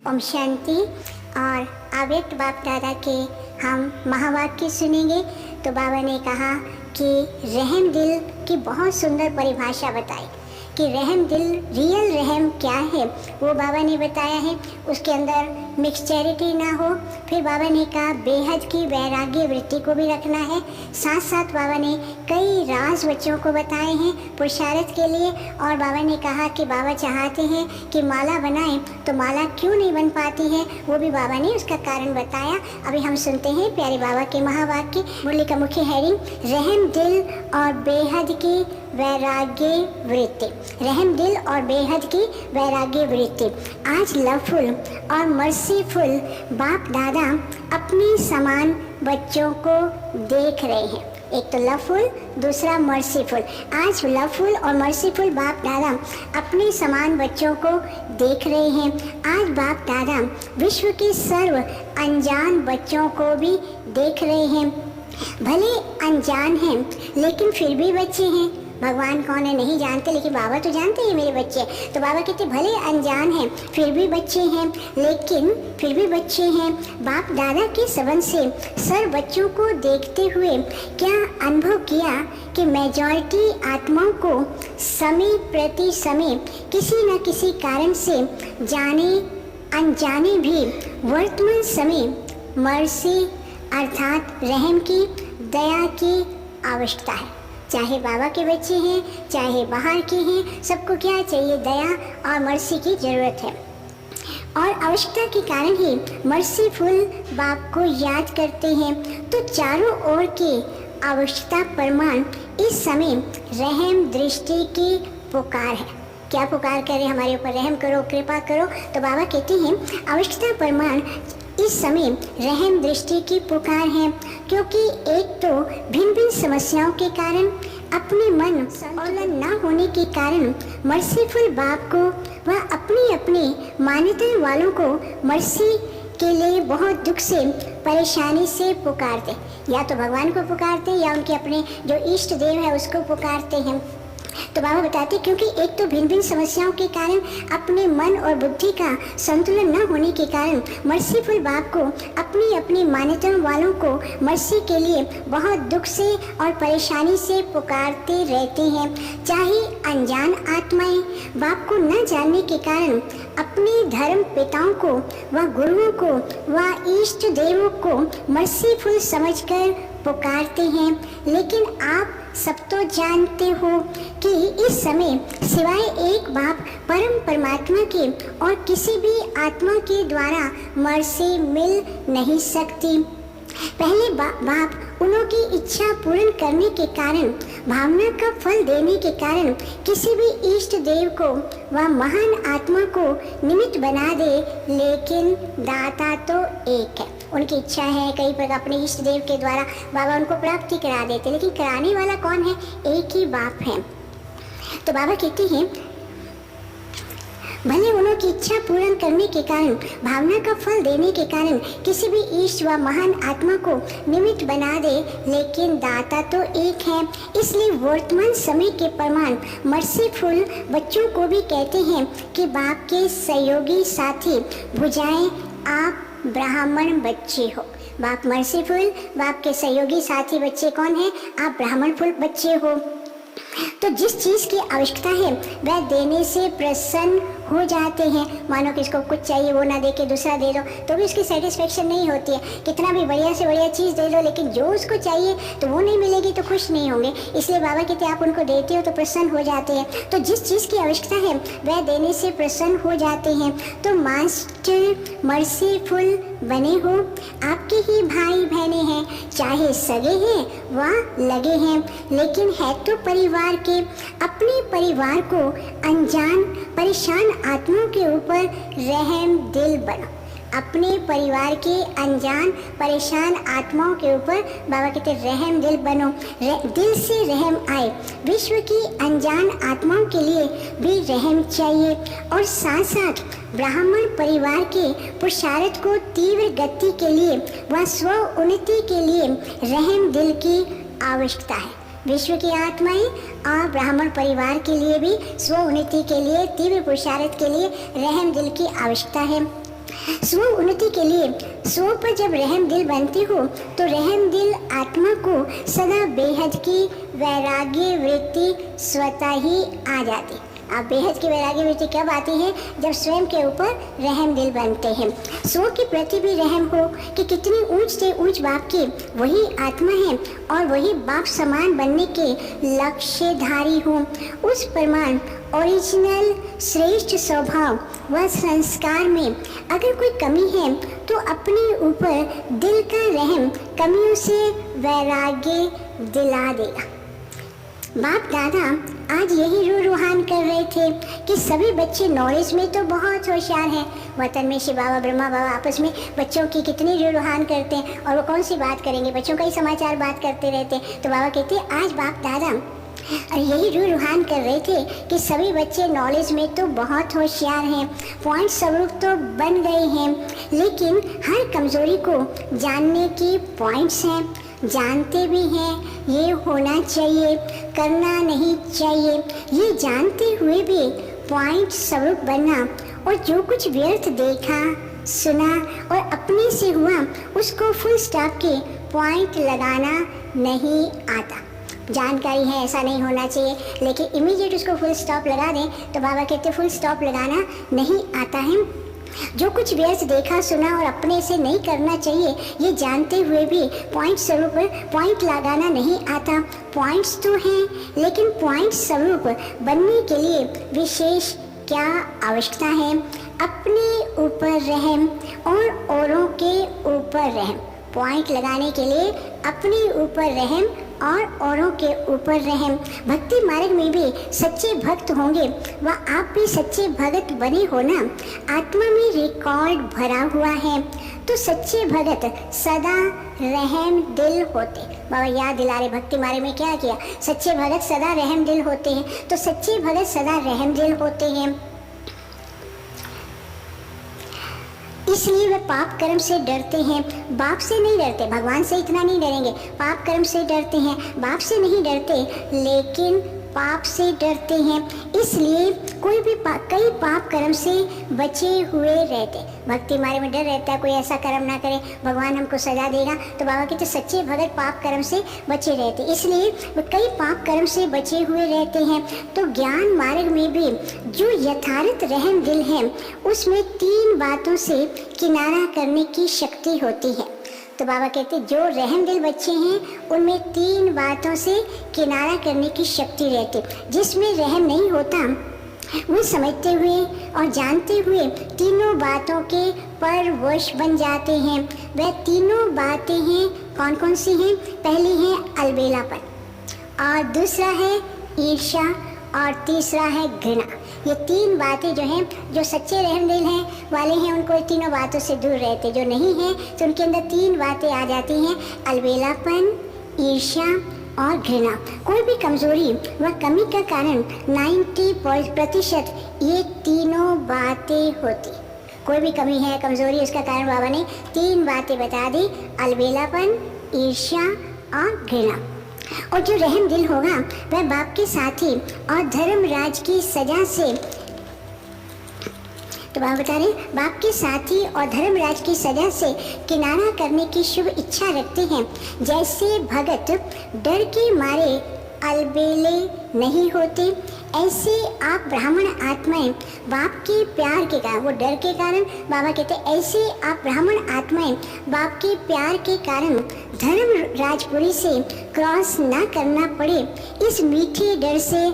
ओम शांति। और अव्यक्त बाप दादा के हम महावाक्य सुनेंगे। तो बाबा ने कहा कि रहम दिल की बहुत सुंदर परिभाषा बताई कि रहम दिल, रियल रहम क्या है वो बाबा ने बताया है। उसके अंदर मिक्सचैरिटी ना हो। फिर बाबा ने कहा बेहद की वैराग्य वृत्ति को भी रखना है। साथ साथ बाबा ने कई राज बच्चों को बताए हैं पुरुषार्थ के लिए। और बाबा ने कहा कि बाबा चाहते हैं कि माला बनाएं तो माला क्यों नहीं बन पाती है, वो भी बाबा ने उसका कारण बताया। अभी हम सुनते हैं प्यारे बाबा के महावाक्य। मुरली का मुख्य हेडिंग रहम दिल और बेहद की वैराग्य वृत्ति। रहम दिल और बेहद की वैराग्य वृत्ति। आज लवफुल और मर्सीफुल बाप दादा अपने समान बच्चों को देख रहे हैं। एक तो लवफुल, दूसरा मर्सीफुल। आज लवफुल और मर्सीफुल बाप दादा अपने समान बच्चों को देख रहे हैं। आज बाप दादा विश्व के सर्व अनजान बच्चों को भी देख रहे हैं। भले अनजान हैं लेकिन फिर भी बच्चे हैं। भगवान कौन है नहीं जानते, लेकिन बाबा तो जानते हैं मेरे बच्चे। तो बाबा कहते भले अनजान हैं फिर भी बच्चे हैं, लेकिन फिर भी बच्चे हैं। बाप दादा के सबंध से सर बच्चों को देखते हुए क्या अनुभव किया कि मेजॉरिटी आत्माओं को समय प्रति समय किसी न किसी कारण से जाने अनजाने भी वर्तमान समय मर्सी अर्थात रहम की, दया की आवश्यकता है। चाहे बाबा के बच्चे हैं चाहे बाहर के हैं, सबको क्या चाहिए, दया और मर्सी की ज़रूरत है। और आवश्यकता के कारण ही मर्सीफुल बाप को याद करते हैं। तो चारों ओर की आवश्यकता प्रमाण इस समय रहम दृष्टि की पुकार है। क्या पुकार करे, हमारे ऊपर रहम करो, कृपा करो। तो बाबा कहते हैं आवश्यकता प्रमाण इस समय रहम दृष्टि की पुकार है, क्योंकि एक तो भिन्न भिन्न समस्याओं के कारण, अपने मन संतुलन न होने के कारण मर्सीफुल बाप को वह अपनी अपनी मान्यता वालों को मर्सी के लिए बहुत दुख से परेशानी से पुकारते। या तो भगवान को पुकारते या उनके अपने जो इष्ट देव है उसको पुकारते हैं। तो बाबा बताते क्योंकि एक तो भिन्न भिन्न समस्याओं के कारण, अपने मन और बुद्धि का संतुलन न होने के कारण मर्सीफुल बाप को अपनी अपनी मान्यताओं वालों को मर्सी के लिए बहुत दुख से और परेशानी से पुकारते रहते हैं। चाहे अनजान आत्माएं बाप को न जानने के कारण अपने धर्म पिताओं को व गुरुओं को व इष्ट देवों को मर्सीफुल समझकर पुकारते हैं। लेकिन आप सब तो जानते हो कि इस समय सिवाय एक बाप परम परमात्मा के और किसी भी आत्मा के द्वारा मर्सी मिल नहीं सकती। पहले बाप उन्हों की इच्छा पूर्ण करने के कारण, भावना का फल देने के कारण किसी भी इष्ट देव को व महान आत्मा को निमित्त बना दे, लेकिन दाता तो एक है। उनकी इच्छा है कई प्रकार अपने इष्ट देव के द्वारा बाबा उनको प्राप्ति करा देते, लेकिन कराने वाला कौन है, एक ही बाप है। तो बाबा कहते हैं भले उन्हों की इच्छा पूर्ण करने के कारण, भावना का फल देने के कारण किसी भी ईश्ट व महान आत्मा को निमित्त बना दे, लेकिन दाता तो एक है। इसलिए वर्तमान समय के प्रमाण मर्सीफुल बच्चों को भी कहते हैं कि बाप के सहयोगी साथी भुजाएं आप ब्राह्मण बच्चे हो। बाप मर्सीफुल, बाप के सहयोगी साथी बच्चे कौन है, आप ब्राह्मणफुल बच्चे हो। तो जिस चीज़ की आवश्यकता है वह देने से प्रसन्न हो जाते हैं। मानो कि इसको कुछ चाहिए वो ना दे के दूसरा दे दो तो भी उसकी सेटिस्फेक्शन नहीं होती है। कितना भी बढ़िया से बढ़िया चीज़ दे दो, लेकिन जो उसको चाहिए तो वो नहीं मिलेगी तो खुश नहीं होंगे। इसलिए बाबा कहते हैं आप उनको देते हो तो प्रसन्न हो जाते हैं। तो जिस चीज़ की आवश्यकता है वह देने से प्रसन्न हो जाते हैं। तो मास्टर मर्सीफुल बने हो। आपके ही भाई बहने हैं, चाहे सगे हैं व लगे हैं, लेकिन है तो परिवार के। अपने परिवार को अनजान परेशान आत्माओं के ऊपर रहम दिल बनो। अपने परिवार के अनजान परेशान आत्माओं के ऊपर बाबा कहते रहम दिल बनो। दिल से रहम आए। विश्व की अनजान आत्माओं के लिए भी रहम चाहिए, और साथ साथ ब्राह्मण परिवार के पुरुषार्थ को तीव्र गति के लिए व स्व उन्नति के लिए रहम दिल की आवश्यकता है। विश्व की आत्माएं और ब्राह्मण परिवार के लिए भी स्व उन्नति के लिए, तीव्र पुरुषार्थ के लिए रहम दिल की आवश्यकता है। स्व उन्नति के लिए स्व पर जब रहम दिल बनते हो तो रहम दिल आत्मा को सदा बेहद की वैराग्य वृत्ति स्वतः ही आ जाती। आप बेहद की वैराग्य वृत्ति कब आती है? जब स्वयं के ऊपर रहम दिल बनते हैं। स्व के प्रति भी रहम हो कि कितनी ऊंच से ऊंच बाप की वही आत्मा है और वही बाप समान बनने के लक्ष्यधारी हो। उस परमान ओरिजिनल श्रेष्ठ स्वभाव व संस्कार में अगर कोई कमी है तो अपने ऊपर दिल का रहम कमियों से वैराग्य दिला देगा। बाप दादा आज यही रूहान कर रहे थे कि सभी बच्चे नॉलेज में तो बहुत होशियार हैं। वतन में शिव बाबा ब्रह्मा बाबा आपस में बच्चों की कितनी रूहान करते हैं और वो कौन सी बात करेंगे, बच्चों का ही समाचार बात करते रहते हैं। तो बाबा कहते आज बाप दादा यही रूहान कर रहे थे कि सभी बच्चे नॉलेज में तो बहुत होशियार हैं, पॉइंट स्वरूप तो बन गए हैं, लेकिन हर कमजोरी को जानने की पॉइंट्स हैं, जानते भी हैं ये होना चाहिए, करना नहीं चाहिए। ये जानते हुए भी पॉइंट स्वरूप बनना और जो कुछ व्यर्थ देखा सुना और अपने से हुआ उसको फुल स्टॉप के पॉइंट लगाना नहीं आता। जानकारी है ऐसा नहीं होना चाहिए, लेकिन इमीडिएट उसको फुल स्टॉप लगा दें तो बाबा कहते फुल स्टॉप लगाना नहीं आता है। जो कुछ व्यर्थ देखा सुना और अपने से नहीं करना चाहिए ये जानते हुए भी पॉइंट स्वरूप पॉइंट लगाना नहीं आता। पॉइंट्स तो हैं लेकिन पॉइंट स्वरूप बनने के लिए विशेष क्या आवश्यकता है? अपने ऊपर रहम और औरों के ऊपर रहम। पॉइंट लगाने के लिए अपने ऊपर रहम और औरों के ऊपर रहम। भक्ति मार्ग में भी सच्चे भक्त होंगे व आप भी सच्चे भगत बने हो ना। आत्मा में रिकॉर्ड भरा हुआ है तो सच्चे भगत सदा रहम दिल होते। बाबा याद दिला रहे भक्ति मार्ग में क्या किया? सच्चे भगत सदा रहम दिल होते हैं। तो सच्चे भगत सदा रहम दिल होते हैं, इसलिए वे पाप कर्म से डरते हैं। बाप से नहीं डरते, भगवान से इतना नहीं डरेंगे, पाप कर्म से डरते हैं। बाप से नहीं डरते लेकिन पाप से डरते हैं, इसलिए कोई भी कई पाप कर्म से बचे हुए रहते। भक्ति मार्ग में डर रहता है कोई ऐसा कर्म ना करे, भगवान हमको सजा देगा। तो बाबा कहते सच्चे भगत पाप कर्म से बचे रहते, इसलिए वो कई पाप कर्म से बचे हुए रहते हैं। तो ज्ञान मार्ग में भी जो यथार्थ रहम दिल है उसमें 3 बातों से किनारा करने की शक्ति होती है। तो बाबा कहते जो रहम दिल बच्चे हैं उनमें 3 बातों से किनारा करने की शक्ति रहती। जिसमें रहम नहीं होता वो समझते हुए और जानते हुए तीनों बातों के परवश बन जाते हैं। वह तीनों बातें हैं कौन कौन सी हैं? पहली है अलबेलापन, और दूसरा है ईर्ष्या, और तीसरा है घृणा। ये 3 बातें जो हैं, जो सच्चे रहम दिल हैं वाले हैं उनको तीनों बातों से दूर रहते। जो नहीं है तो उनके अंदर 3 बातें आ जाती हैं, अलबेलापन, ईर्ष्या और घृणा। कोई भी कमजोरी व कमी का कारण 90% ये तीनों बातें होती। कोई भी कमी है कमजोरी उसका कारण बाबा ने 3 बातें बता दी, अलबेलापन, ईर्ष्या और घृणा। और जो रहम दिल होगा वह बाप के साथी और धर्मराज की सजा से, तो बाबा बता रहे बाप के साथी और धर्मराज की सजा से किनारा करने की शुभ इच्छा रखते हैं। जैसे भगत डर के मारे अलबेले नहीं होते, ऐसे आप ब्राह्मण आत्माएं बाप के प्यार के कारण, वो डर के कारण बाबा कहते ऐसे आप ब्राह्मण आत्माएं बाप के प्यार के कारण धर्म राजपुरी से क्रॉस ना करना पड़े, इस मीठे डर से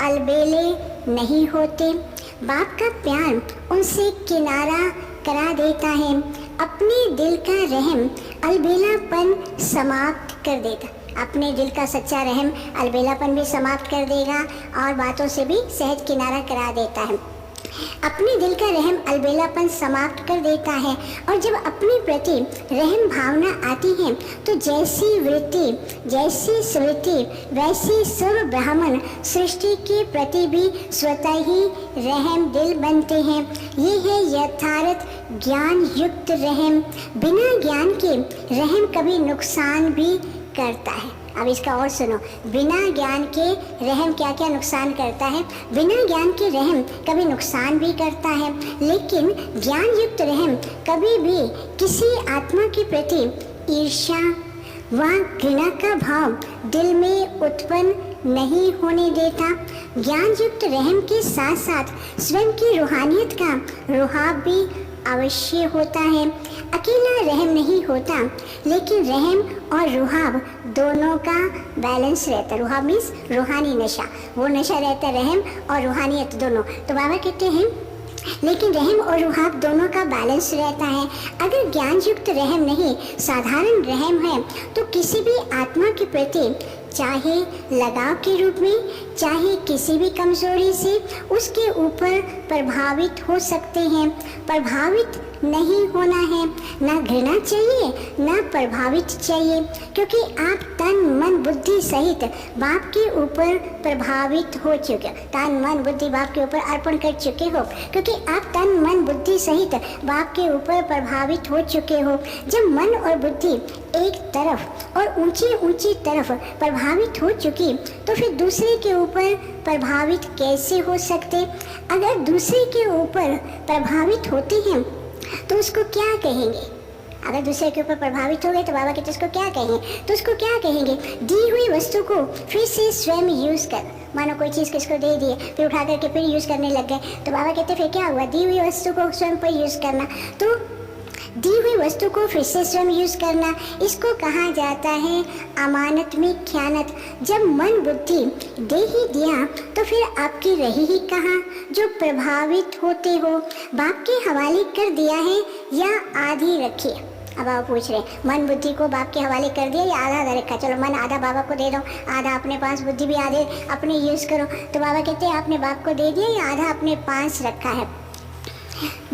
अलबेले नहीं होते। बाप का प्यार उनसे किनारा करा देता है, अपने दिल का रहम अलबेलापन समाप्त कर देता। अपने दिल का सच्चा रहम अलबेलापन भी समाप्त कर देगा और बातों से भी सहज किनारा करा देता है। अपने दिल का रहम अलबेलापन समाप्त कर देता है और जब अपने प्रति रहम भावना आती है तो जैसी वृत्ति जैसी स्मृति वैसी सब ब्राह्मण सृष्टि के प्रति भी स्वतः ही रहम दिल बनते हैं। ये है यथार्थ ज्ञान युक्त रहम। बिना ज्ञान के रहम कभी नुकसान भी करता है। अब इसका और सुनो, बिना ज्ञान के रहम क्या क्या नुकसान करता है। बिना ज्ञान के रहम कभी नुकसान भी करता है, लेकिन ज्ञान युक्त रहम कभी भी किसी आत्मा के प्रति ईर्ष्या व घृणा का भाव दिल में उत्पन्न नहीं होने देता। ज्ञान युक्त रहम के साथ साथ स्वयं की रूहानियत का रुहाब भी अवश्य होता है। अकेला रहम नहीं होता, लेकिन रहम और रुहाब दोनों का बैलेंस रहता है। रुहाब मीन्स रूहानी नशा, वो नशा रहता है, रहम और रूहानियत दोनों। तो बाबा कहते हैं लेकिन रहम और रुहाब दोनों का बैलेंस रहता है। अगर ज्ञान युक्त रहम नहीं, साधारण रहम है, तो किसी भी आत्मा के प्रति चाहे लगाव के रूप में, चाहे किसी भी कमजोरी से उसके ऊपर प्रभावित हो सकते हैं। प्रभावित नहीं होना है, ना घृणा चाहिए ना प्रभावित चाहिए, क्योंकि आप तन मन बुद्धि सहित बाप के ऊपर प्रभावित हो चुके हो। तन मन बुद्धि बाप के ऊपर अर्पण कर चुके हो, क्योंकि आप तन मन बुद्धि सहित बाप के ऊपर प्रभावित हो चुके हो। जब मन और बुद्धि एक तरफ और ऊंची ऊंची तरफ प्रभावित हो चुकी, तो फिर दूसरे के ऊपर प्रभावित कैसे हो सकते। अगर दूसरे के ऊपर प्रभावित होते हैं तो उसको क्या कहेंगे। अगर दूसरे के ऊपर प्रभावित हो गए तो बाबा कहते उसको क्या कहेंगे, तो उसको क्या कहेंगे, दी हुई वस्तु को फिर से स्वयं यूज कर। मानो कोई चीज़ किसको दे दिए, फिर उठा करके फिर यूज करने लग गए, तो बाबा कहते फिर क्या हुआ, दी हुई वस्तु को स्वयं पर यूज करना। तो दी हुई वस्तु को फिर से स्वयं यूज करना, इसको कहा जाता है अमानत में ख्यानत। जब मन बुद्धि दे ही दिया तो फिर आपकी रही ही कहाँ। जो प्रभावित होते हो बाप के हवाले कर दिया है या आधी रखी। अब आप पूछ रहे हैं मन बुद्धि को बाप के हवाले कर दिया या आधा आधा रखा। चलो मन आधा बाबा को दे दो, आधा अपने पास, बुद्धि भी आधे अपने यूज करो। तो बाबा कहते हैं आपने बाप को दे दिया या आधा अपने पास रखा है,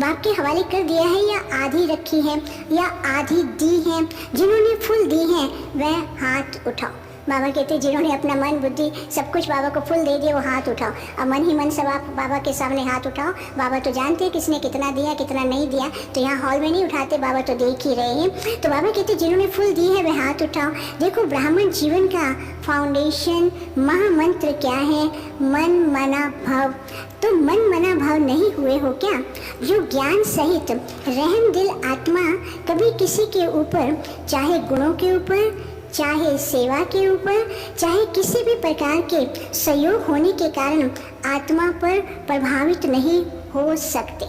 बाप के हवाले कर दिया है या आधी रखी है या आधी दी है। जिन्होंने फुल दी है वह हाथ उठाओ। बाबा कहते हैं जिन्होंने अपना मन बुद्धि सब कुछ बाबा को फुल दे दिया वो हाथ उठाओ। अब मन ही मन सब आप बाबा के सामने हाथ उठाओ। बाबा तो जानते हैं किसने कितना दिया कितना नहीं दिया, तो यहाँ हॉल में नहीं उठाते, बाबा तो देख ही रहे हैं। तो बाबा कहते हैं जिन्होंने फुल दी है वह हाथ उठाओ। देखो ब्राह्मण जीवन का फाउंडेशन महामंत्र क्या है, मन मना भाव। तो मन मना भाव नहीं हुए हो क्या। जो ज्ञान सहित रहम दिल आत्मा कभी किसी के ऊपर, चाहे गुणों के ऊपर, चाहे सेवा के ऊपर, चाहे किसी भी प्रकार के सहयोग होने के कारण आत्मा पर प्रभावित नहीं हो सकते।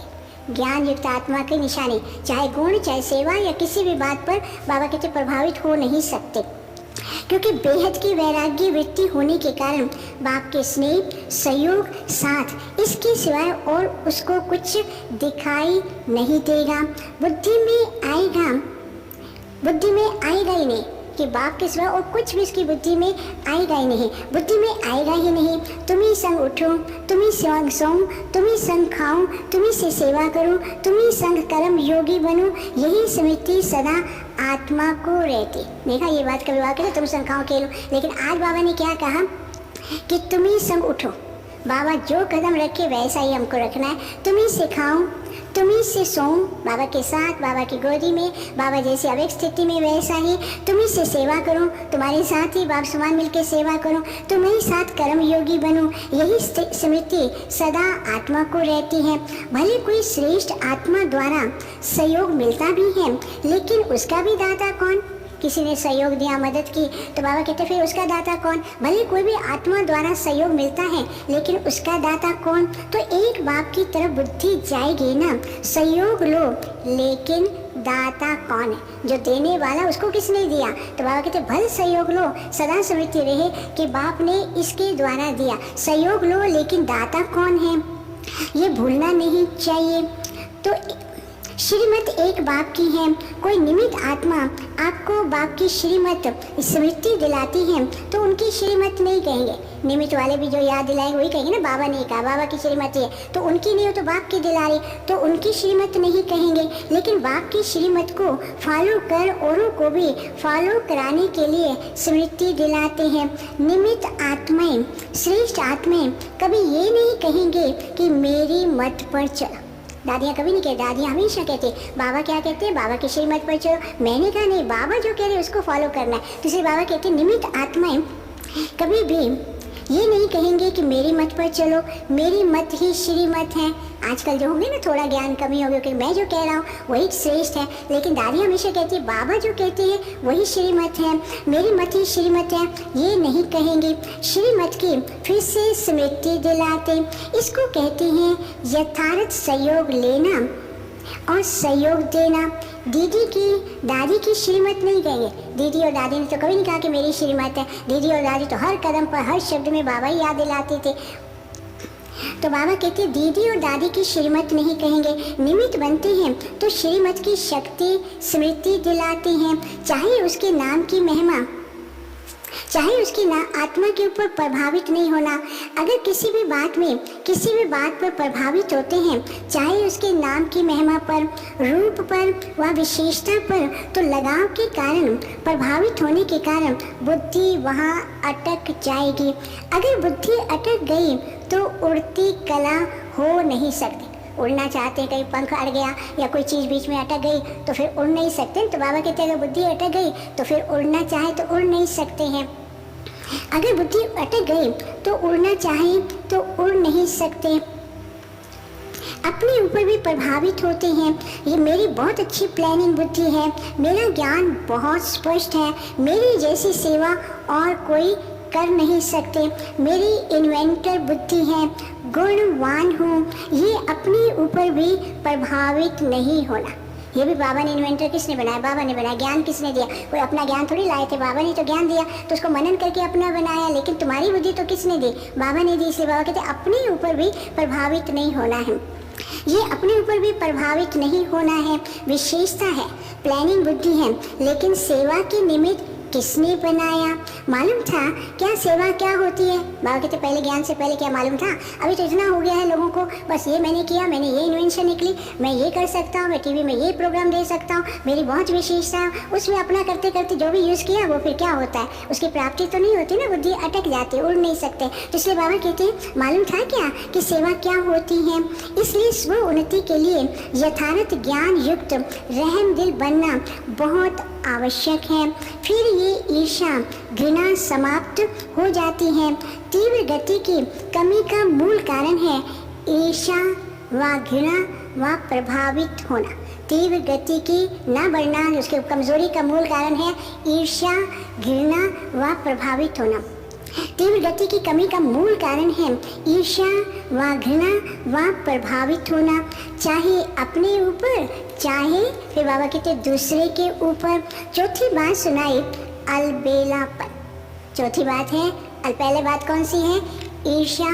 ज्ञान युक्त आत्मा की निशानी चाहे गुण चाहे सेवा या किसी भी बात पर बाबा कहते प्रभावित हो नहीं सकते, क्योंकि बेहद की वैराग्य वृत्ति होने के कारण बाप के स्नेह सहयोग साथ इसके सिवाय और उसको कुछ दिखाई नहीं देगा। बुद्धि में आएगा ही नहीं कि बाप के सिवा और कुछ भी इसकी बुद्धि में आएगा ही नहीं, बुद्धि में आएगा ही नहीं। तुम्ही संग उठो, तुम्ही संग सोऊं, तुम्ही संग खाऊं, तुम्ही से सेवा करूं, तुम्ही संग कर्म योगी बनूं, यही स्मृति सदा आत्मा को रहती। देखा ये बात कभी वाक्य तुम संग खाओ खेलो, लेकिन आज बाबा ने क्या कहा कि तुम्ही संग उठो। बाबा जो कदम रखे वैसा ही हमको रखना है। तुम्ही सिखाऊं, तुम्ही से सोऊं, बाबा के साथ बाबा की गोदी में, बाबा जैसे अवेक स्थिति में वैसा ही। तुम्ही से सेवा करूं, तुम्हारे साथ ही बाप समान मिलकर सेवा करूं, तुम्हें साथ कर्म योगी बनूं, यही स्मृति सदा आत्मा को रहती है। भले कोई श्रेष्ठ आत्मा द्वारा सहयोग मिलता भी है, लेकिन उसका भी दाता कौन। किसी ने सहयोग दिया, मदद की, तो बाबा कहते फिर उसका दाता कौन। भले कोई भी आत्मा द्वारा सहयोग मिलता है, लेकिन उसका दाता कौन। तो एक बाप की तरफ बुद्धि जाएगी ना, सहयोग लो लेकिन दाता कौन है, जो देने वाला उसको किसने दिया। तो बाबा कहते भले सहयोग लो, सदा स्मृति रहे कि बाप ने इसके द्वारा दिया। सहयोग लो लेकिन दाता कौन है ये भूलना नहीं चाहिए। तो श्रीमत एक बाप की है, कोई निमित्त आत्मा आपको बाप की श्रीमत स्मृति दिलाती है तो उनकी श्रीमत नहीं कहेंगे। निमित्त वाले भी जो याद दिलाएंगे वही कहेंगे ना बाबा ने कहा, बाबा की श्रीमत है, तो उनकी नहीं हो तो बाप की दिला रही, तो उनकी श्रीमत नहीं कहेंगे। लेकिन बाप की श्रीमत को फॉलो कर औरों को भी फॉलो कराने के लिए स्मृति दिलाते हैं। निमित्त आत्माएं, श्रेष्ठ आत्माएं कभी ये नहीं कहेंगे कि मेरी मत पर चल। दादियाँ कभी नहीं कहती, दादियाँ हमेशा कहती बाबा क्या कहते हैं, बाबा की श्रीमत पर चलो। मैंने कहा नहीं, बाबा जो कह रहे हैं उसको फॉलो करना है। तो इसलिए बाबा कहते हैं निमित्त आत्माएं कभी भी ये नहीं कहेंगे कि मेरी मत पर चलो, मेरी मत ही श्रीमत है। आजकल जो होंगे ना थोड़ा ज्ञान कमी हो गया कि मैं जो कह रहा हूँ वही श्रेष्ठ है, लेकिन दादी हमेशा कहती है बाबा जो कहते हैं वही श्रीमत है, मेरी मत ही श्रीमत है, ये नहीं कहेंगे। श्रीमत की फिर से स्मृति दिलाते, इसको कहते हैं यथार्थ सहयोग लेना और सहयोग देना। दीदी की दादी की श्रीमत नहीं कहेंगे। दीदी और दादी ने तो कभी नहीं कहा कि मेरी श्रीमत है। दीदी और दादी तो हर कदम पर हर शब्द में बाबा ही याद दिलाते थे। तो बाबा कहते दीदी और दादी की श्रीमत नहीं कहेंगे, निमित्त बनते हैं तो श्रीमत की शक्ति स्मृति दिलाते हैं, चाहे उसके नाम की महिमा, चाहे उसकी आत्मा के ऊपर प्रभावित नहीं होना। अगर किसी भी बात पर प्रभावित होते हैं, चाहे उसके नाम की महिमा पर, रूप पर व विशेषता पर, तो लगाव के कारण, प्रभावित होने के कारण बुद्धि वहाँ अटक जाएगी। अगर बुद्धि अटक गई तो उड़ती कला हो नहीं सकती। उड़ना चाहते हैं, कहीं पंख अड़ गया या कोई चीज़ बीच में अटक गई तो फिर उड़ नहीं सकते। तो बाबा कहते हैं अगर बुद्धि अटक गई तो फिर उड़ना चाहे तो उड़ नहीं सकते हैं। अगर बुद्धि अटक गई तो उड़ना चाहे तो उड़ नहीं सकते। अपने ऊपर भी प्रभावित होते हैं। ये मेरी बहुत अच्छी प्लानिंग बुद्धि है, मेरा ज्ञान बहुत स्पष्ट है, मेरी जैसी सेवा और कोई कर नहीं सकते, मेरी इन्वेंटर बुद्धि है, गुणवान हूँ। ये अपने ऊपर भी प्रभावित नहीं होना। ये भी बाबा ने इन्वेंटर किसने बनाया? बाबा ने बनाया। ज्ञान किसने दिया? कोई अपना ज्ञान थोड़ी लाए थे, बाबा ने तो ज्ञान दिया तो उसको मनन करके अपना बनाया। लेकिन तुम्हारी बुद्धि तो किसने दी? बाबा ने दी। इसलिए बाबा कहते अपने ऊपर भी प्रभावित नहीं होना है। ये अपने ऊपर भी प्रभावित नहीं होना है, विशेषता है, प्लानिंग बुद्धि है। लेकिन सेवा के निमित्त किसने बनाया? मालूम था क्या सेवा क्या होती है? बाबा कहते पहले ज्ञान से पहले क्या मालूम था? अभी तो इतना हो गया है लोगों को, बस ये मैंने किया, मैंने ये इन्वेंशन निकली, मैं ये कर सकता हूँ, मैं टीवी में ये प्रोग्राम दे सकता हूँ, मेरी बहुत विशेषता है। उसमें अपना करते करते जो भी यूज़ किया वो फिर क्या होता है? उसकी प्राप्ति तो नहीं होती ना, बुद्धि अटक जाती, उड़ नहीं सकते। तो इसलिए बाबा कहते हैं मालूम था क्या कि सेवा क्या होती है? इसलिए स्व उन्नति के लिए यथार्थ ज्ञान युक्त रहम दिल बनना बहुत आवश्यक है। फिर ये ईर्ष्या घृणा समाप्त हो जाती है। तीव्र गति की कमी का मूल कारण है ईर्ष्या व घृणा व प्रभावित होना। तीव्र गति की न बढ़ना, उसके कमजोरी का मूल कारण है ईर्ष्या घृणा व प्रभावित होना। तीव्र गति की कमी का मूल कारण है ईर्ष्या व घृणा व प्रभावित होना, चाहे अपने ऊपर चाहे फिर बाबा कहते दूसरे के ऊपर। चौथी बात सुनाई अलबेलापन। चौथी बात है पहले बात कौन सी है? ईर्ष्या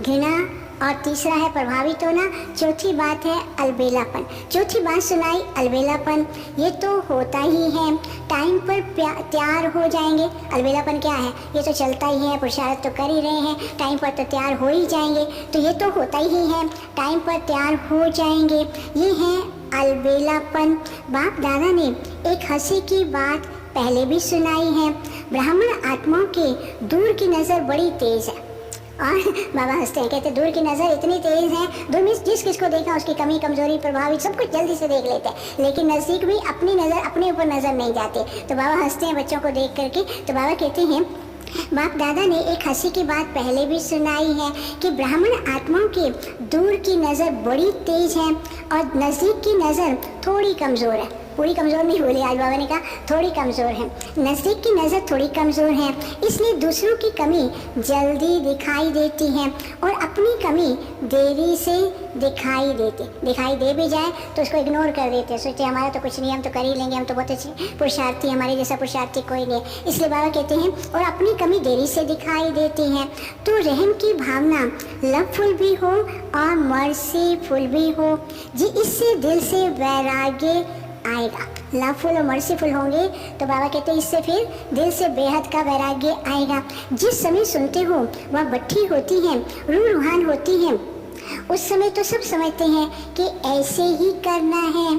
घृणा और तीसरा है प्रभावित होना। चौथी बात है अलबेलापन। चौथी बात सुनाई अलबेलापन। ये तो होता ही है, टाइम पर तैयार हो जाएंगे। अलबेलापन क्या है? ये तो चलता ही है, पुरुषार्थ तो कर ही रहे हैं, टाइम पर तो तैयार हो ही जाएंगे। तो ये तो होता ही है, टाइम पर तैयार हो जाएंगे। ये है अलबेलापन। बाप दादा ने एक हंसी की बात पहले भी सुनाई है। ब्राह्मण आत्माओं के दूर की नज़र बड़ी तेज है। और बाबा हंसते हैं, कहते दूर की नज़र इतनी तेज़ है, दूर में जिस किसको देखा उसकी कमी कमजोरी प्रभावित सब कुछ जल्दी से देख लेते हैं, लेकिन नज़दीक भी अपनी नज़र अपने ऊपर नज़र नहीं जाती। तो बाबा हंसते हैं बच्चों को देख करके। तो बाबा कहते हैं बाप दादा ने एक हंसी की बात पहले भी सुनाई है कि ब्राह्मण आत्माओं की दूर की नज़र बड़ी तेज है और नज़दीक की नज़र थोड़ी कमज़ोर है। पूरी कमज़ोर नहीं बोली आज बाबा ने कहा, थोड़ी कमज़ोर है। नज़दीक की नज़र थोड़ी कमज़ोर है, इसलिए दूसरों की कमी जल्दी दिखाई देती है और अपनी कमी देरी से दिखाई दे भी जाए तो उसको इग्नोर कर देते हैं, सोचते हमारा तो कुछ नहीं, हम तो कर ही लेंगे, हम तो बहुत अच्छे पुरुषार्थी, हमारे जैसा पुरुषार्थी कोई नहीं। इसलिए बाबा कहते हैं और अपनी कमी देरी से दिखाई देती है। तो रहम की भावना लवफुल भी हो और मर्सीफुल भी हो जी, इससे दिल से वैराग्य आएगा। लवफुल और मर्सीफुल होंगे तो बाबा कहते हैं इससे फिर दिल से बेहद का वैराग्य आएगा। जिस समय सुनते हो वह बट्ठी होती है, रूहान होती है, उस समय तो सब समझते हैं कि ऐसे ही करना है।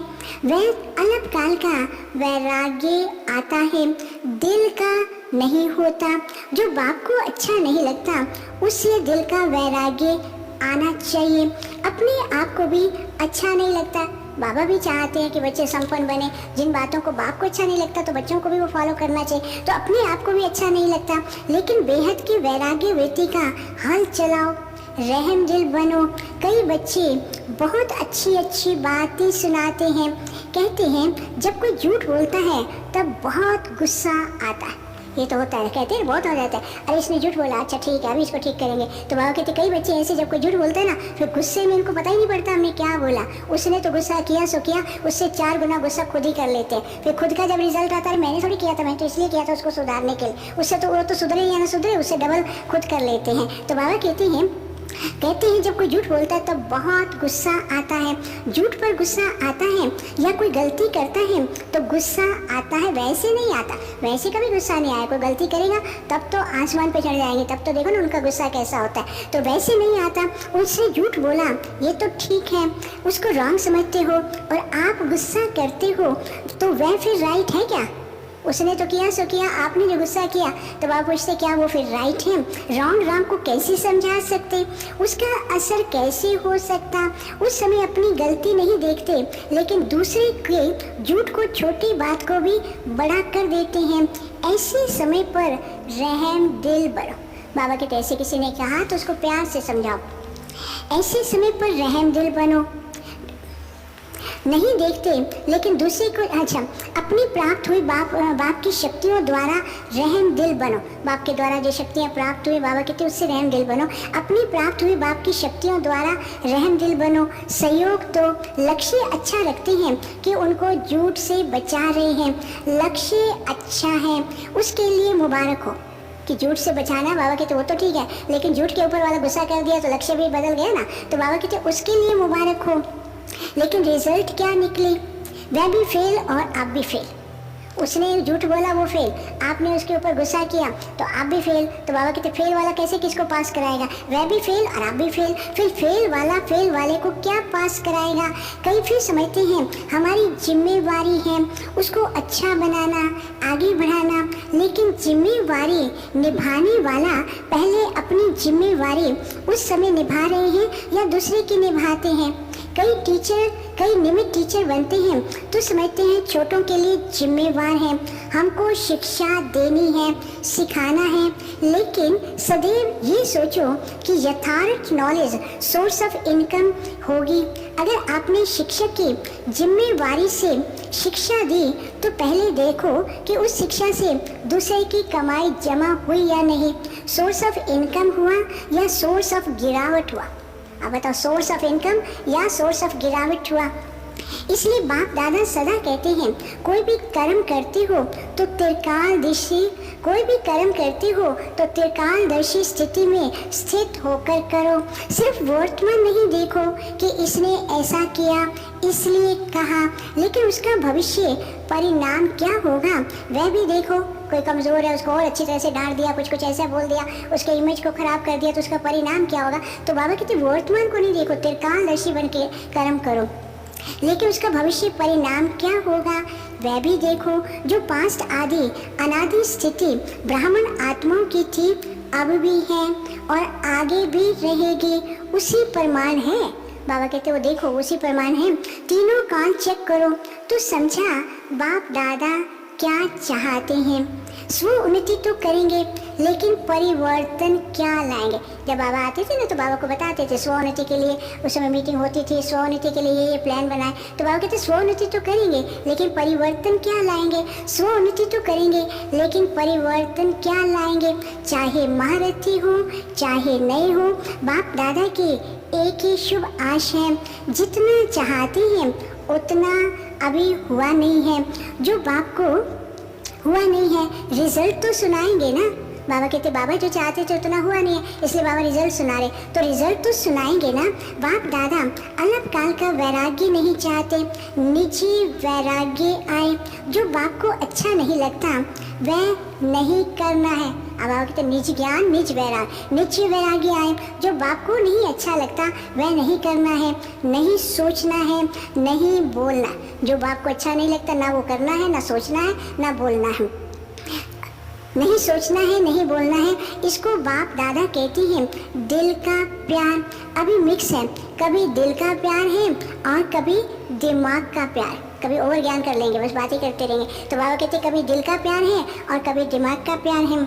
वह अल्प काल का वैराग्य आता है, दिल का नहीं होता। जो बाप को अच्छा नहीं लगता उससे दिल का वैराग्य आना चाहिए। अपने आप को भी अच्छा नहीं लगता, बाबा भी चाहते हैं कि बच्चे संपन्न बने। जिन बातों को बाप को अच्छा नहीं लगता तो बच्चों को भी वो फॉलो करना चाहिए। तो अपने आप को भी अच्छा नहीं लगता, लेकिन बेहद की वैराग्य वृत्ति का हल चलाओ, रहम दिल बनो। कई बच्चे बहुत अच्छी अच्छी बातें सुनाते हैं, कहते हैं जब कोई झूठ बोलता है तब बहुत गुस्सा आता है। ये तो होता है, कहते हैं बहुत हो जाता है, अरे इसने झूठ बोला, अच्छा ठीक है अभी इसको ठीक करेंगे। तो बाबा कहते कई बच्चे ऐसे जब कोई झूठ बोलता है ना, फिर गुस्से में इनको पता ही नहीं पड़ता हमने क्या बोला, उसने तो गुस्सा किया सो किया, उससे 4 गुना गुस्सा खुद ही कर लेते हैं। फिर खुद का जब रिजल्ट आता है, मैंने थोड़ी किया था, मैंने तो इसलिए किया था उसको सुधारने के लिए, उससे तो वो तो सुधरे या ना सुधरे, उससे डबल खुद कर लेते हैं। तो बाबा कहते हैं जब कोई झूठ बोलता है तब बहुत गुस्सा आता है। झूठ पर गुस्सा आता है या कोई गलती करता है तो गुस्सा आता है, वैसे नहीं आता, वैसे कभी गुस्सा नहीं आया। कोई गलती करेगा तब तो आसमान पे चढ़ जाएंगे, तब तो देखो ना उनका गुस्सा कैसा होता है। तो वैसे नहीं आता। उससे झूठ बोला ये तो ठीक है, उसको रॉन्ग समझते हो और आप गुस्सा करते हो, तो वह फिर राइट है क्या? उसने तो किया सो किया, आपने जो गुस्सा किया, तो आप पूछते क्या वो फिर राइट है? रॉन्ग को कैसे समझा सकते, उसका असर कैसे हो सकता? उस समय अपनी गलती नहीं देखते, लेकिन दूसरे के झूठ को, छोटी बात को भी बड़ा कर देते हैं। ऐसे समय पर रहम दिल बनो। बाबा के ऐसे किसी ने कहा तो उसको प्यार से समझाओ। ऐसे समय पर रहम दिल बनो, नहीं देखते लेकिन दूसरे को, अच्छा अपनी प्राप्त हुई बाप की शक्तियों द्वारा रहम दिल बनो। बाप के द्वारा जो शक्तियाँ प्राप्त हुई, बाबा कहते उससे रहम दिल बनो। अपनी प्राप्त हुई बाप की शक्तियों द्वारा रहम दिल बनो। सहयोग तो लक्ष्य अच्छा रखते हैं कि उनको झूठ से बचा रहे हैं, लक्ष्य अच्छा है, उसके लिए मुबारक हो कि झूठ से बचाना। बाबा कहते वो तो ठीक है, लेकिन झूठ के ऊपर वाला गुस्सा कर दिया तो लक्ष्य भी बदल गया ना। तो बाबा कहते उसके लिए मुबारक हो, लेकिन रिजल्ट क्या निकली? वह भी फेल और आप भी फेल। उसने झूठ बोला वो फेल, आपने उसके ऊपर गुस्सा किया तो आप भी फेल। तो बाबा कहते फेल वाला कैसे किसको पास कराएगा? वह भी फेल और आप भी फेल। फिर फेल वाले को क्या पास कराएगा? कई फिर समझते हैं हमारी जिम्मेवारी है उसको अच्छा बनाना, आगे बढ़ाना, लेकिन जिम्मेवारी निभाने वाला पहले अपनी जिम्मेवारी उस समय निभा रहे हैं या दूसरे की निभाते हैं। कई नियमित टीचर बनते हैं तो समझते हैं छोटों के लिए जिम्मेवार हैं, हमको शिक्षा देनी है, सिखाना है, लेकिन सदैव ये सोचो कि यथार्थ नॉलेज सोर्स ऑफ इनकम होगी। अगर आपने शिक्षक की जिम्मेवारी से शिक्षा दी तो पहले देखो कि उस शिक्षा से दूसरे की कमाई जमा हुई या नहीं, सोर्स ऑफ इनकम हुआ या सोर्स ऑफ गिरावट हुआ। अब बताओ, सोर्स ऑफ इनकम या सोर्स ऑफ गिरावट हुआ। इसलिए बाप दादा सदा कहते हैं कोई भी कर्म करते हो तो त्रिकालदर्शी स्थिति में स्थित होकर करो। सिर्फ वर्तमान नहीं देखो कि इसने ऐसा किया इसलिए कहा, लेकिन उसका भविष्य परिणाम क्या होगा वह भी देखो। कोई कमज़ोर है उसको और अच्छी तरह से डांट दिया, कुछ ऐसा बोल दिया, उसके इमेज को खराब कर दिया, तो उसका परिणाम क्या होगा? तो बाबा कहते वर्तमान को नहीं देखो, त्रिकालदर्शी बन के कर्म करो, लेकिन उसका भविष्य परिणाम क्या होगा वह भी देखो। जो पास्ट आदि अनादि स्थिति ब्राह्मण आत्माओं की थी, अब भी है और आगे भी रहेगी, उसी प्रमाण है। बाबा कहते वो देखो उसी प्रमाण है। तीनों काल चेक करो तो समझा बाप दादा क्या चाहते हैं। स्व उन्नति तो करेंगे लेकिन परिवर्तन क्या लाएंगे? जब बाबा आते थे ना तो बाबा को बताते थे स्व उन्नति के लिए, उस समय मीटिंग होती थी, स्व उन्नति के लिए ये प्लान बनाए, तो बाबा कहते स्व उन्नति तो करेंगे लेकिन परिवर्तन क्या लाएंगे? स्व उन्नति तो करेंगे लेकिन परिवर्तन क्या लाएंगे? चाहे महारथी हो चाहे नए हो, बाप दादा की एक ही शुभ आश है, जितना चाहते हैं उतना अभी हुआ नहीं है। जो बाप को हुआ नहीं है रिजल्ट तो सुनाएंगे ना। बाबा कहते बाबा जो चाहते थे उतना हुआ नहीं है, इसलिए बाबा रिजल्ट सुना रहे, तो रिजल्ट तो सुनाएंगे ना। बाप दादा अलग काल का वैराग्य नहीं चाहते, निजी वैराग्य आए। जो बाप को अच्छा नहीं लगता वह नहीं करना है। अब बाबा कहते निज ज्ञान निज वैराग्य आए। जो बाप को नहीं अच्छा लगता वह नहीं करना है, नहीं सोचना है, नहीं बोलना। जो बाप को अच्छा नहीं लगता ना वो करना है, ना सोचना है, ना बोलना है। नहीं सोचना है, नहीं बोलना है। इसको बाप दादा कहते हैं दिल का प्यार। अभी मिक्स है, कभी दिल का प्यार है और कभी दिमाग का प्यार। कभी ओवर ज्ञान कर लेंगे, बस बातें करते रहेंगे। तो बाबा कहते हैं कभी दिल का प्यार है और कभी दिमाग का प्यार है।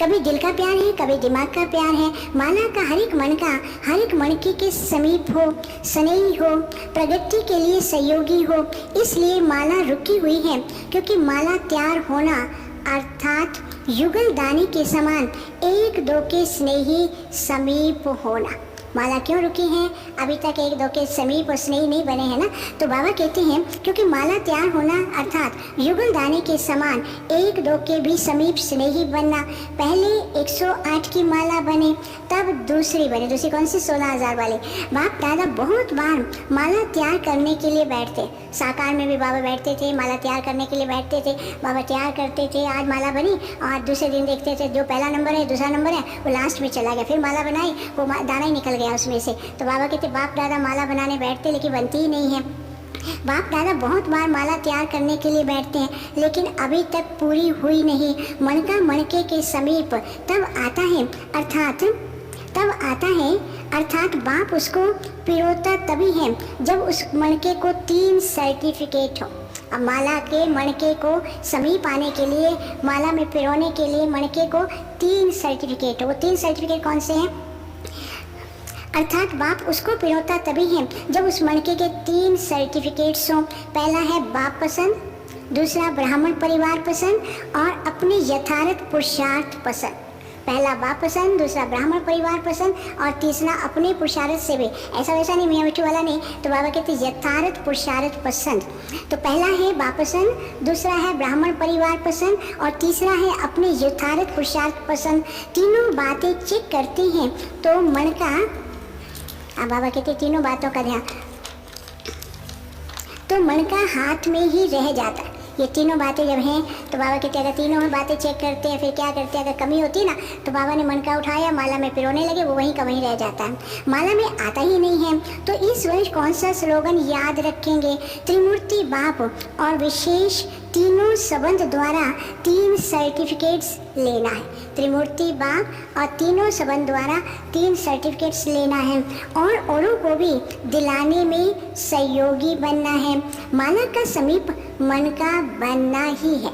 कभी दिल का प्यार है, कभी दिमाग का प्यार है। माला का हर एक मन का हर एक मणके के समीप हो, स्नेही हो, प्रगति के लिए सहयोगी हो। इसलिए माला रुकी हुई है, क्योंकि माला तैयार होना अर्थात युगल दानी के समान एक दो के स्नेही समीप होना। माला क्यों रुकी है? अभी तक एक दो के समीप और स्नेही नहीं बने हैं ना। तो बाबा कहते हैं क्योंकि माला तैयार होना अर्थात युगल दाने के समान एक दो के भी समीप स्नेही बनना। पहले 108 की माला बने, तब दूसरी बने। दूसरी कौन सी? 16,000 वाली। बाप दादा बहुत बार माला तैयार करने के लिए बैठते, साकार में भी बाबा बैठते थे, माला तैयार करने के लिए बैठते थे। बाबा तैयार करते थे, आज माला बनी और दूसरे दिन देखते थे जो पहला नंबर है, दूसरा नंबर है, वो लास्ट में चला गया। फिर माला बनाई, वो दाना ही निकल गया उसमें से। तो बाबा कहते बाप दादा माला बनाने बैठते लेकिन बनती ही नहीं है। बाप दादा बहुत बार माला तैयार करने के लिए बैठते हैं, लेकिन अभी तक पूरी हुई नहीं। मणका मणके के समीप तब आता है अर्थात बाप उसको पिरोता तभी है जब उस मणके को 3 सर्टिफिकेट हो। अब माला के मणके को समीप आने के लिए, माला में पिरोने के लिए मणके को 3 सर्टिफिकेट हो। वो 3 सर्टिफिकेट कौन से हैं? अर्थात बाप उसको पिरोता तभी है जब उस मणके के 3 सर्टिफिकेट्स हों। पहला है बाप पसंद, दूसरा ब्राह्मण परिवार पसंद और अपने यथार्थ पुरुषार्थ पसंद। पहला बाप पसंद, दूसरा ब्राह्मण परिवार पसंद और तीसरा अपने पुरुषार्थ से भी। ऐसा वैसा नहीं, मियाँ मिठू वाला नहीं। तो बाबा कहते यथार्थ पुरुषार्थ पसंद। तो पहला है बाप पसंद, दूसरा है ब्राह्मण परिवार पसंद और तीसरा है अपने यथार्थ पुरुषार्थ पसंद। तीनों बातें चेक करती हैं तो मन का, अब बाबा कहते तीनों बातों का ध्यान, तो मन का हाथ में ही रह जाता है। ये तीनों बातें जब हैं तो बाबा कहते अगर तीनों बातें चेक करते हैं फिर क्या करते हैं? अगर कमी होती ना तो बाबा ने मन का उठाया, माला में पिरोने लगे, वो वहीं का वहीं रह जाता है, माला में आता ही नहीं है। तो इस वर्ष कौन सा स्लोगन याद रखेंगे? त्रिमूर्ति बाप और विशेष तीनों संबंध द्वारा 3 सर्टिफिकेट्स लेना है। त्रिमूर्ति बाप और तीनों संबंध द्वारा 3 सर्टिफिकेट्स लेना है और औरों को भी दिलाने में सहयोगी बनना है। माला का समीप मन का बनना ही है।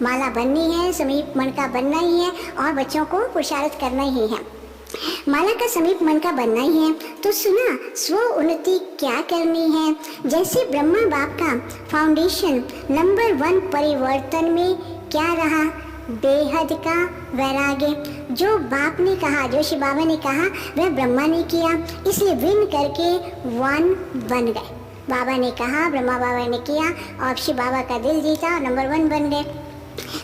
माला बननी है, समीप मन का बनना ही है और बच्चों को पुरुषार्थ करना ही है। माला का समीप मन का बनना ही है। तो सुना, स्व उन्नति क्या करनी है? जैसे ब्रह्मा बाप का फाउंडेशन नंबर 1 परिवर्तन में क्या रहा? बेहद का वैराग्य। जो बाप ने कहा, जो शिव बाबा ने कहा, वह ब्रह्मा ने किया, इसलिए विन करके 1 बन गए। बाबा ने कहा, ब्रह्मा बाबा ने किया और शिव बाबा का दिल जीता और नंबर 1 बन गए।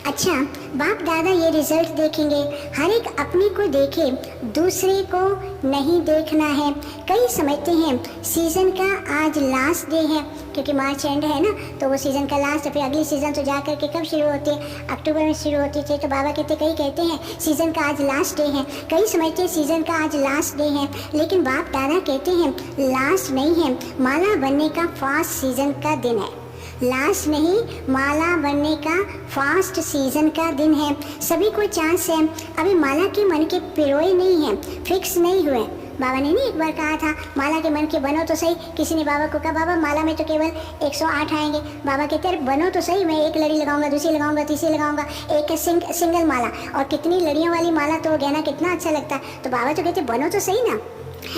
अच्छा, बाप दादा ये रिजल्ट देखेंगे, हर एक अपने को देखे, दूसरे को नहीं देखना है। कई समझते हैं सीज़न का आज लास्ट डे है, क्योंकि मार्च एंड है ना, तो वो सीज़न का लास्ट है। फिर अगली सीज़न तो जा कर के कब शुरू होती है? अक्टूबर में शुरू होती थी। तो बाबा कहते, कई कहते हैं सीज़न का आज लास्ट डे है, कई समझते हैं सीज़न का आज लास्ट डे है, लेकिन बाप दादा कहते हैं लास्ट नहीं है, माला बनने का फर्स्ट सीज़न का दिन है। लास्ट नहीं, माला बनने का फास्ट सीजन का दिन है। सभी को चांस है। अभी माला के मन के पिरोए नहीं हैं, फिक्स नहीं हुए। बाबा ने नहीं एक बार कहा था माला के मन के बनो तो सही। किसी ने बाबा को कहा बाबा माला में तो केवल 108 आएंगे। बाबा कहते हैं बनो तो सही, मैं एक लड़ी लगाऊंगा, दूसरी लगाऊंगा, तीसरी लगाऊंगा, एक सिंगल माला। और कितनी लड़ियों वाली माला तो गहना कितना अच्छा लगता है। तो बाबा तो कहते बनो तो सही ना।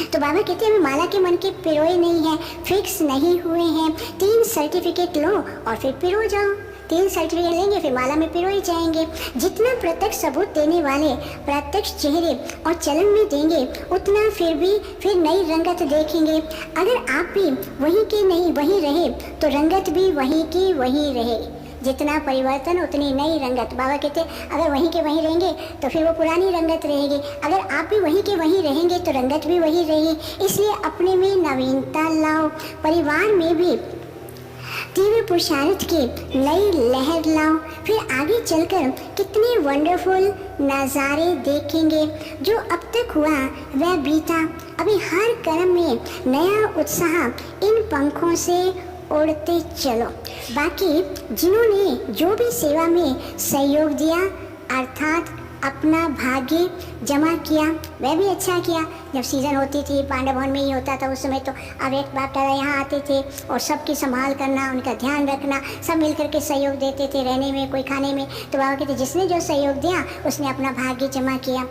तो बाबा कहते हैं माला के मन के पिरोए नहीं हैं, फिक्स नहीं हुए हैं। 3 सर्टिफिकेट लो और फिर पिरो जाओ। 3 सर्टिफिकेट लेंगे फिर माला में पिरोए जाएंगे। जितना प्रत्यक्ष सबूत देने वाले प्रत्यक्ष चेहरे और चलन में देंगे, उतना फिर नई रंगत देखेंगे। अगर आप भी वहीं के नहीं वहीं रहे तो रंगत भी वहीं की वहीं रहे। जितना परिवर्तन उतनी नई रंगत। बाबा कहते अगर वहीं के वहीं रहेंगे तो फिर वो पुरानी रंगत रहेगी, अगर आप भी वहीं के वहीं रहेंगे तो रंगत भी वही रहेगी। इसलिए अपने में नवीनता लाओ, परिवार में भी तीव्र पुरुषार्थ की नई लहर लाओ। फिर आगे चलकर कितने वंडरफुल नज़ारे देखेंगे। जो अब तक हुआ वह बीता, अभी हर कर्म में नया उत्साह इन पंखों से उड़ते चलो। बाकी जिन्होंने जो भी सेवा में सहयोग दिया अर्थात अपना भाग्य जमा किया। वह भी अच्छा किया। जब सीज़न होती थी, पांडव भवन में ही होता था उस समय, तो अव्यक्त बाप दादा यहाँ आते थे और सबकी संभाल करना, उनका ध्यान रखना, सब मिलकर के सहयोग देते थे, रहने में, कोई खाने में। तो बाबा कहते जिसने जो सहयोग दिया उसने अपना भाग्य जमा किया।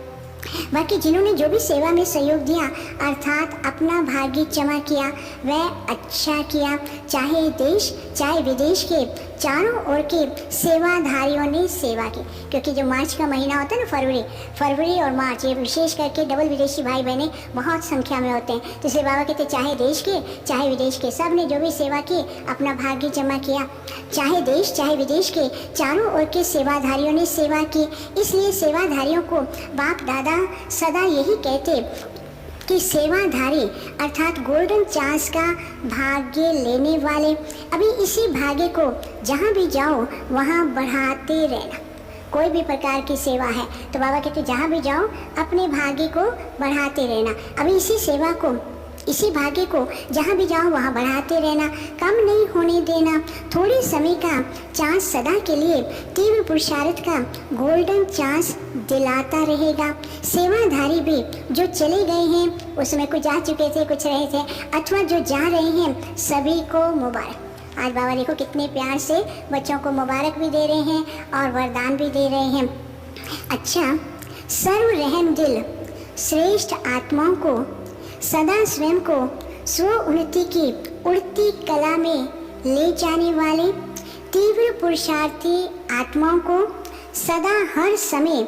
बाकी जिन्होंने जो भी सेवा में सहयोग दिया अर्थात अपना भाग्य जमा किया, वह अच्छा किया। चाहे देश चाहे विदेश के चारों ओर के सेवाधारियों ने सेवा की। क्योंकि जो मार्च का महीना होता है ना, फरवरी और मार्च, ये विशेष करके डबल विदेशी भाई बहनें बहुत संख्या में होते हैं। तो इसलिए बाबा कहते चाहे देश के चाहे विदेश के, सब ने जो भी सेवा की अपना भाग्य जमा किया। चाहे देश चाहे विदेश के चारों ओर के सेवाधारियों ने सेवा की। इसलिए सेवाधारियों को बाप दादा सदा यही कहते कि सेवाधारी अर्थात गोल्डन चांस का भाग्य लेने वाले। अभी इसी भाग्य को जहाँ भी जाओ वहाँ बढ़ाते रहना। कोई भी प्रकार की सेवा है तो बाबा कहते जहाँ भी जाओ अपने भाग्य को बढ़ाते रहना। अभी इसी भाग्य को जहाँ भी जाओ वहाँ बढ़ाते रहना, कम नहीं होने देना। थोड़े समय का चांस सदा के लिए तीव्र पुरुषार्थ का गोल्डन चांस दिलाता रहेगा। सेवाधारी भी जो चले गए हैं, उसमें कुछ जा चुके थे, कुछ रहे थे, अथवा जो जा रहे हैं, सभी को मुबारक। आज बाबा देखो कितने प्यार से बच्चों को मुबारक भी दे रहे हैं और वरदान भी दे रहे हैं। अच्छा, सर्व रहम दिल श्रेष्ठ आत्माओं को सदा स्वयं को स्व उन्नति की उड़ती कला में ले जाने वाले, तीव्र पुरुषार्थी आत्माओं को सदा हर समय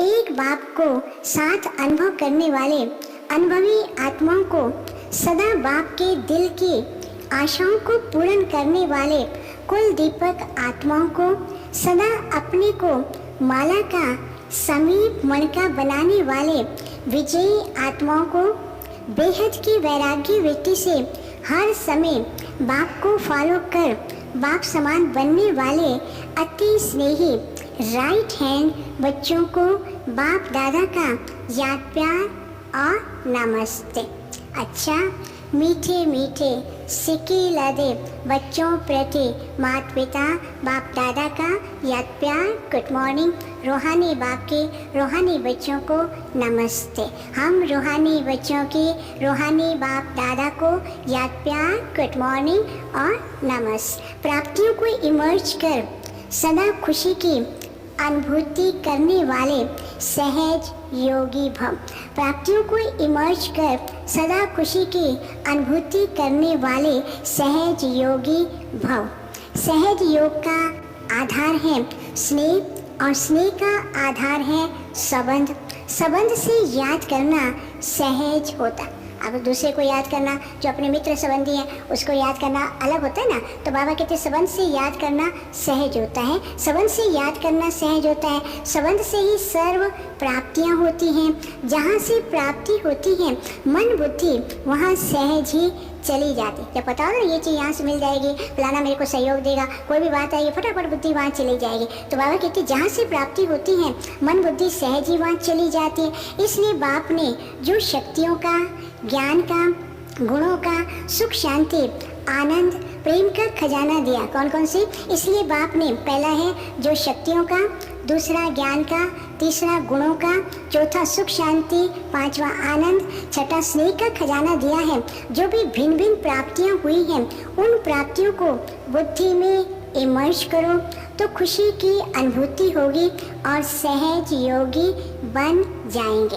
एक बाप को साथ अनुभव करने वाले अनुभवी आत्माओं को सदा बाप के दिल की आशाओं को पूर्ण करने वाले कुल दीपक आत्माओं को सदा अपने को माला का समीप मणका बनाने वाले विजयी आत्माओं को बेहद की वैराग्य वृत्ति से हर समय बाप को फॉलो कर बाप समान बनने वाले अति स्नेही राइट हैंड बच्चों को बाप दादा का याद प्यार और नमस्ते। अच्छा, मीठे मीठे सिक्के लदे बच्चों प्रति माता पिता बाप दादा का याद प्यार गुड मॉर्निंग। रूहानी बाप के रूहानी बच्चों को नमस्ते। हम रूहानी बच्चों के रूहानी बाप दादा को याद प्यार गुड मॉर्निंग और नमस्ते। प्राप्तियों को इमर्ज कर सदा खुशी की अनुभूति करने वाले सहज योगी भव। प्राप्तियों को इमर्ज कर सदा खुशी की अनुभूति करने वाले सहज योगी भव। सहज योग का आधार है स्नेह और स्नेह का आधार है संबंध। संबंध से याद करना सहज होता। अब दूसरे को याद करना, जो अपने मित्र संबंधी हैं उसको याद करना अलग होता है ना। तो बाबा कहते संबंध से याद करना सहज होता है। संबंध से याद करना सहज होता है। संबंध से ही सर्व प्राप्तियां होती हैं। जहाँ से प्राप्ति होती है मन बुद्धि वहाँ सहज ही चली जाती। जब पता हो ना ये चीज़ यहाँ से मिल जाएगी, फलाना मेरे को सहयोग देगा, कोई भी बात आएगी, फटाफट बुद्धि वहाँ चली जाएगी। तो बाबा कहते जहाँ से प्राप्ति होती है मन बुद्धि सहज ही वहाँ चली जाती है। इसलिए बाप ने जो शक्तियों का, ज्ञान का, गुणों का, सुख शांति आनंद प्रेम का खजाना दिया। कौन कौन सी? इसलिए बाप ने पहला है जो शक्तियों का, दूसरा ज्ञान का, तीसरा गुणों का, चौथा सुख शांति, पांचवा आनंद, छठा स्नेह का खजाना दिया है। जो भी भिन्न भिन्न प्राप्तियां हुई हैं उन प्राप्तियों को बुद्धि में इमर्ज करो तो खुशी की अनुभूति होगी और सहज योगी बन जाएंगे।